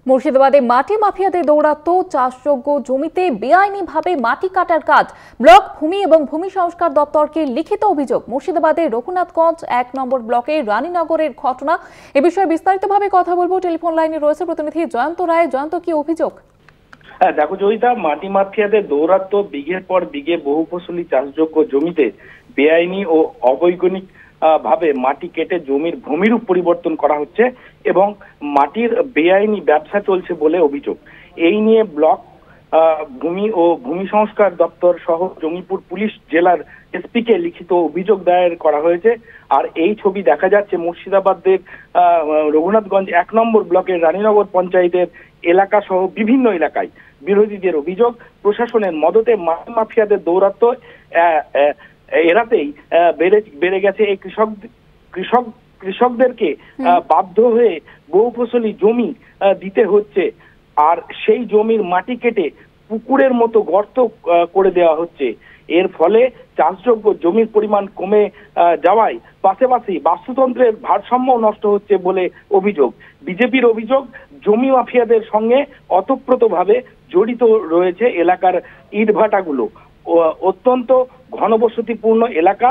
মুর্শিদাবাদে মাটি মাফিয়াদের দৌরাত্ম্য, চাষযোগ্য জমিতে বেআইনিভাবে মাটি কাটার কাজ। ব্লক ভূমি এবং ভূমি সংস্কার দপ্তরকে লিখিত অভিযোগ। মুর্শিদাবাদের রঘুনাথগঞ্জ ১ নম্বর ব্লকের রানীনগরের ঘটনা। এ বিষয়ে বিস্তারিতভাবে কথা বলবো। টেলিফোন লাইনে রয়েছে প্রতিনিধি জয়ন্ত রায়। জয়ন্ত, কি অভিযোগ? হ্যাঁ দেখো জয়িতা, মাটি মাফিয়াদের দৌরাত্ম্য, বিঘের পর বিঘে বহু ফসলি চাষযোগ্য জমিতে বেআইনি ও অবৈজ্ঞানিক ভাবে মাটি কেটে জমির ভূমিরূপ পরিবর্তন করা হচ্ছে এবং মাটির বেআইনি ব্যবসা চলছে বলে অভিযোগ। এই নিয়ে ব্লক ভূমি ও ভূমি সংস্কার দপ্তর সহ জঙ্গিপুর পুলিশ জেলার এসপি কে লিখিত অভিযোগ দায়ের করা হয়েছে। আর এই ছবি দেখা যাচ্ছে মুর্শিদাবাদের রঘুনাথগঞ্জ ১ নম্বর ব্লকের রানীনগর পঞ্চায়েতের এলাকা সহ বিভিন্ন এলাকায় বিরোধীদের অভিযোগ, প্রশাসনের মদতে মাটি মাফিয়াদের দৌরাত্ম্য এড়াতেই বেড়ে গেছে এই কৃষকদেরকে বাধ্য হয়ে বহু ফসলি জমি দিতে হচ্ছে। আর সেই জমির মাটি কেটে পুকুরের মতো গর্ত করে দেওয়া হচ্ছে। এর ফলে চাষযোগ্য জমির পরিমাণ কমে যাওয়ায় পাশাপাশি বাস্তুতন্ত্রের ভারসাম্য নষ্ট হচ্ছে বলে অভিযোগ। বিজেপির অভিযোগ, জমি মাফিয়াদের সঙ্গে ওতপ্রোতভাবে জড়িত রয়েছে এলাকার ইটভাটাগুলো। অত্যন্ত ঘনবসতিপূর্ণ এলাকা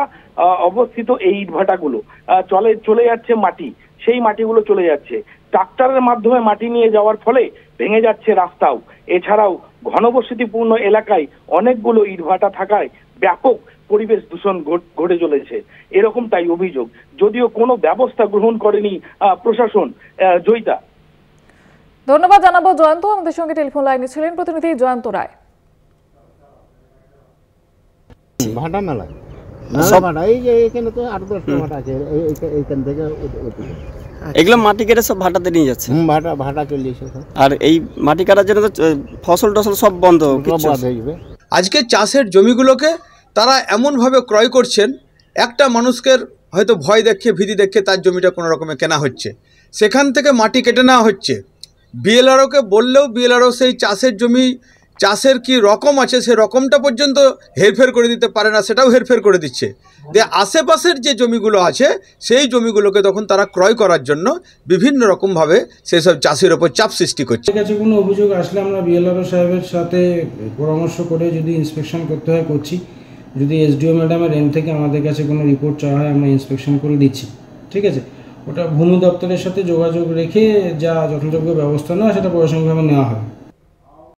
অবস্থিত এই ইটভাটাগুলো চলে যাচ্ছে মাটি, সেই মাটিগুলো চলে যাচ্ছে ট্রাক্টরের মাধ্যমে মাটি নিয়ে যাওয়ার ফলে ভেঙে যাচ্ছে রাস্তাও। এছাড়াও ঘনবসতিপূর্ণ এলাকায় অনেকগুলো ইটভাটা থাকায় ব্যাপক পরিবেশ দূষণ ঘটে চলেছে, এরকমটাই অভিযোগ, যদিও কোনো ব্যবস্থা গ্রহণ করেনি প্রশাসন। জয়িতা, ধন্যবাদ জানাবো জয়ন্ত। আমাদের সঙ্গে টেলিফোন লাইনে ছিলেন প্রতিনিধি জয়ন্ত রায়। ভাটা না লাগে ভাটা, এই যে এখানে তো ৮-১০টা ভাটা আছে, এইখান থেকে এগুলো মাটি কেটে সব ভাটাতে নিয়ে যাচ্ছে। ভাটা চলে এসেছে। আর এই মাটি কাটার জন্য তো ফসল টসল সব বন্ধ হয়ে যাবে। আজকে চাষের জমিগুলোকে তারা এমনভাবে ক্রয় করছেন, একটা মানুষকে হয়তো ভয় দেখিয়ে ভীতি দেখিয়ে তার জমিটা কোনো রকমে কেনা হচ্ছে, সেখান থেকে মাটি কেটে নেওয়া হচ্ছে। বিএলআরওকে বললেও বিএলআরও সেই চাষের জমি চাষের কি রকম আছে সে রকমটা পর্যন্ত হেরফের করে দিতে পারে না, সেটাও হেরফের করে দিচ্ছে। যে আশেপাশের যে জমিগুলো আছে সেই জমিগুলোকে তখন তারা ক্রয় করার জন্য বিভিন্ন রকমভাবে সেসব চাষের ওপর চাপ সৃষ্টি করছে। কাছে কোনো অভিযোগ আসলে আমরা বিএলআরও সাহেবের সাথে পরামর্শ করে যদি ইন্সপেকশন করতে হয় করছি, যদি এসডিও ম্যাডামের এন্ড থেকে আমাদের কাছে কোনো রিপোর্ট চাওয়া হয় আমরা ইন্সপেকশন করে দিচ্ছি। ঠিক আছে, ওটা ভূমি দপ্তরের সাথে যোগাযোগ রেখে যা যথাযোগ্য ব্যবস্থা নেওয়া সেটা প্রশাসনিকভাবে নেওয়া হবে।